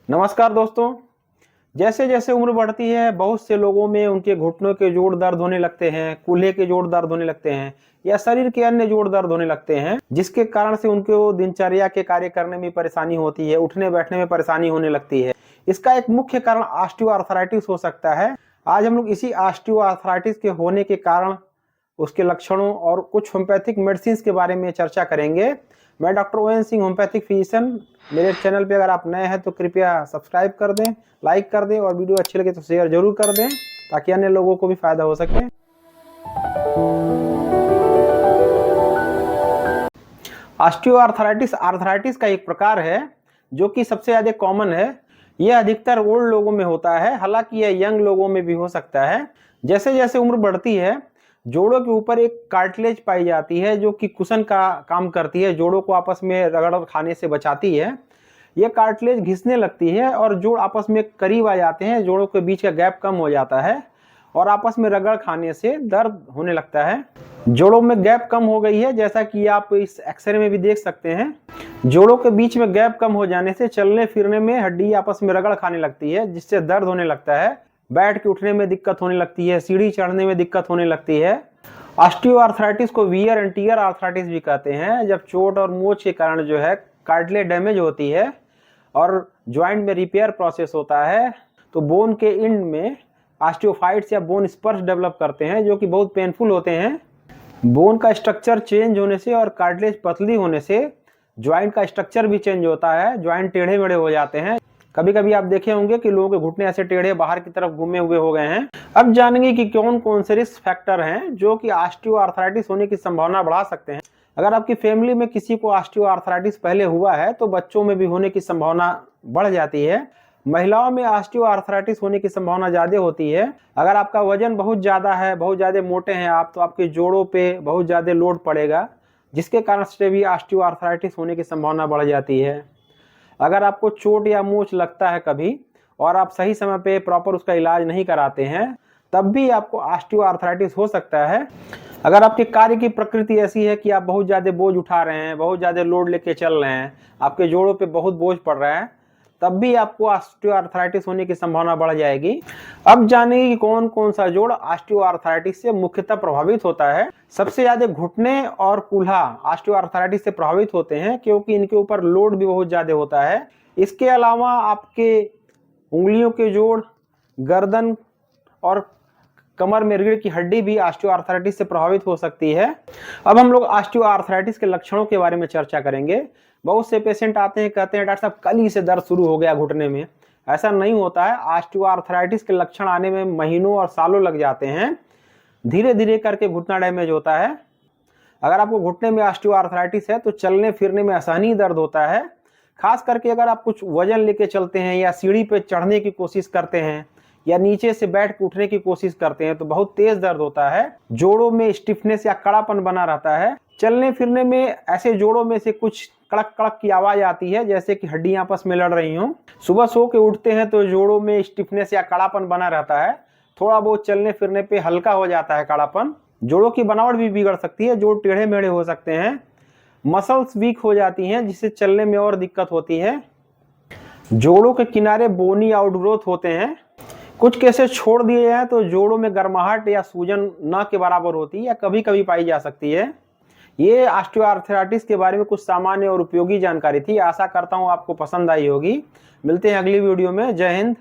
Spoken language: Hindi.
नमस्कार दोस्तों। जैसे जैसे उम्र बढ़ती है बहुत से लोगों में उनके घुटनों के जोड़ दर्द होने लगते हैं, कूल्हे के जोड़ दर्द होने लगते हैं या शरीर के अन्य जोड़ दर्द होने लगते हैं, जिसके कारण से उनको दिनचर्या के कार्य करने में परेशानी होती है, उठने बैठने में परेशानी होने लगती है। इसका एक मुख्य कारण ऑस्टियोआर्थराइटिस हो सकता है। आज हम लोग इसी ऑस्टियोआर्थराइटिस के होने के कारण, उसके लक्षणों और कुछ होम्योपैथिक मेडिसिन के बारे में चर्चा करेंगे। मैं doctor on Singh, homeopathic physician. मेरे चैनल पे अगर आप नए हैं तो कृपया सब्सक्राइब कर दें, लाइक कर दें और वीडियो अच्छी लगे तो शेयर जरूर कर दें ताकि अन्य लोगों को भी फायदा हो सके। ऑस्टियोआर्थराइटिस आर्थराइटिस का एक प्रकार है जो कि सबसे ज्यादा कॉमन है। यह अधिकतर ओल्ड लोगों में होता है, हालांकि यह यंग लोगों में भी हो सकता है। जैसे जैसे उम्र बढ़ती है जोड़ों के ऊपर एक कार्टिलेज पाई जाती है जो कि कुशन का काम करती है, जोड़ों को आपस में रगड़ खाने से बचाती है। यह कार्टिलेज घिसने लगती है और जोड़ आपस में करीब आ जाते हैं, जोड़ों के बीच का गैप कम हो जाता है और आपस में रगड़ खाने से दर्द होने लगता है। जोड़ों में गैप कम हो गई है, जैसा कि आप इस एक्सरे में भी देख सकते हैं। जोड़ों के बीच में गैप कम हो जाने से चलने फिरने में हड्डी आपस में रगड़ खाने लगती है, जिससे दर्द होने लगता है। बैठ के उठने में दिक्कत होने लगती है, सीढ़ी चढ़ने में दिक्कत होने लगती है। ऑस्टियोआर्थराइटिस को वियर एंड टियर आर्थराइटिस भी कहते हैं, जब चोट और मोच के कारण जो है कार्टिलेज डैमेज होती है और ज्वाइंट में रिपेयर प्रोसेस होता है तो बोन के एंड में ऑस्टियोफाइट्स या बोन स्पर्स डेवलप करते हैं जो कि बहुत पेनफुल होते हैं। बोन का स्ट्रक्चर चेंज होने से और कार्टिलेज पतली होने से ज्वाइंट का स्ट्रक्चर भी चेंज होता है, ज्वाइंट टेढ़े मेढ़े हो जाते हैं। कभी कभी आप देखे होंगे कि लोगों के घुटने ऐसे टेढ़े बाहर की तरफ घूमे हुए हो गए हैं। अब जानेंगे कि कौन कौन से रिस्क फैक्टर हैं जो कि ऑस्टियोआर्थराइटिस होने की संभावना बढ़ा सकते हैं। अगर आपकी फैमिली में किसी को ऑस्टियोआर्थराइटिस पहले हुआ है तो बच्चों में भी होने की संभावना बढ़ जाती है। महिलाओं में ऑस्टियोआर्थराइटिस होने की संभावना ज्यादा होती है। अगर आपका वजन बहुत ज्यादा है, बहुत ज्यादा मोटे हैं आप, तो आपके जोड़ों पे बहुत ज्यादा लोड पड़ेगा, जिसके कारण से भी ऑस्टियोआर्थराइटिस होने की संभावना बढ़ जाती है। अगर आपको चोट या मोच लगता है कभी और आप सही समय पे प्रॉपर उसका इलाज नहीं कराते हैं, तब भी आपको ऑस्टियोआर्थराइटिस हो सकता है। अगर आपके कार्य की प्रकृति ऐसी है कि आप बहुत ज्यादा बोझ उठा रहे हैं, बहुत ज्यादा लोड लेके चल रहे हैं, आपके जोड़ों पे बहुत बोझ पड़ रहा है, तब भी आपको ऑस्टियोआर्थराइटिस होने की संभावना बढ़ जाएगी। अब जानेंगे कि कौन कौन सा जोड़ ऑस्टियोआर्थराइटिस से मुख्यतः प्रभावित होता है। सबसे ज्यादा घुटने और कूल्हा ऑस्टियोआर्थराइटिस से प्रभावित होते हैं क्योंकि इनके ऊपर लोड भी बहुत ज्यादा होता है। इसके अलावा आपके उंगलियों के जोड़, गर्दन और कमर में रीढ़ की हड्डी भी ऑस्टियोआर्थराइटिस से प्रभावित हो सकती है। अब हम लोग ऑस्टियोआर्थराइटिस के लक्षणों के बारे में चर्चा करेंगे। बहुत से पेशेंट आते हैं, कहते हैं डॉक्टर साहब कल ही से दर्द शुरू हो गया घुटने में। ऐसा नहीं होता है। ऑस्टियोआर्थराइटिस के लक्षण आने में महीनों और सालों लग जाते हैं। धीरे धीरे करके घुटना डैमेज होता है। अगर आपको घुटने में ऑस्टियोआर्थराइटिस है तो चलने फिरने में असहनीय दर्द होता है। खास करके अगर आप कुछ वजन लेके चलते हैं या सीढ़ी पे चढ़ने की कोशिश करते हैं या नीचे से बैठ के उठने की कोशिश करते हैं तो बहुत तेज दर्द होता है। जोड़ों में स्टिफनेस या कड़ापन बना रहता है। चलने फिरने में ऐसे जोड़ों में से कुछ कड़क कड़क की आवाज आती है जैसे कि हड्डियां आपस में लड़ रही हों। सुबह सो के उठते हैं तो जोड़ों में स्टिफनेस या कड़ापन बना रहता है। थोड़ा बहुत चलने फिरने पे हल्का हो जाता है कड़ापन। जोड़ों की बनावट भी बिगड़ सकती है, जोड़ टेढ़े मेढ़े हो सकते हैं। मसल्स वीक हो जाती हैं जिससे चलने में और दिक्कत होती है। जोड़ों के किनारे बोनी आउटग्रोथ होते हैं। कुछ केसेस छोड़ दिए हैं तो जोड़ों में गर्माहट या सूजन न के बराबर होती है या कभी कभी पाई जा सकती है। ये ऑस्टियोआर्थराइटिस के बारे में कुछ सामान्य और उपयोगी जानकारी थी। आशा करता हूँ आपको पसंद आई होगी। मिलते हैं अगली वीडियो में। जय हिंद।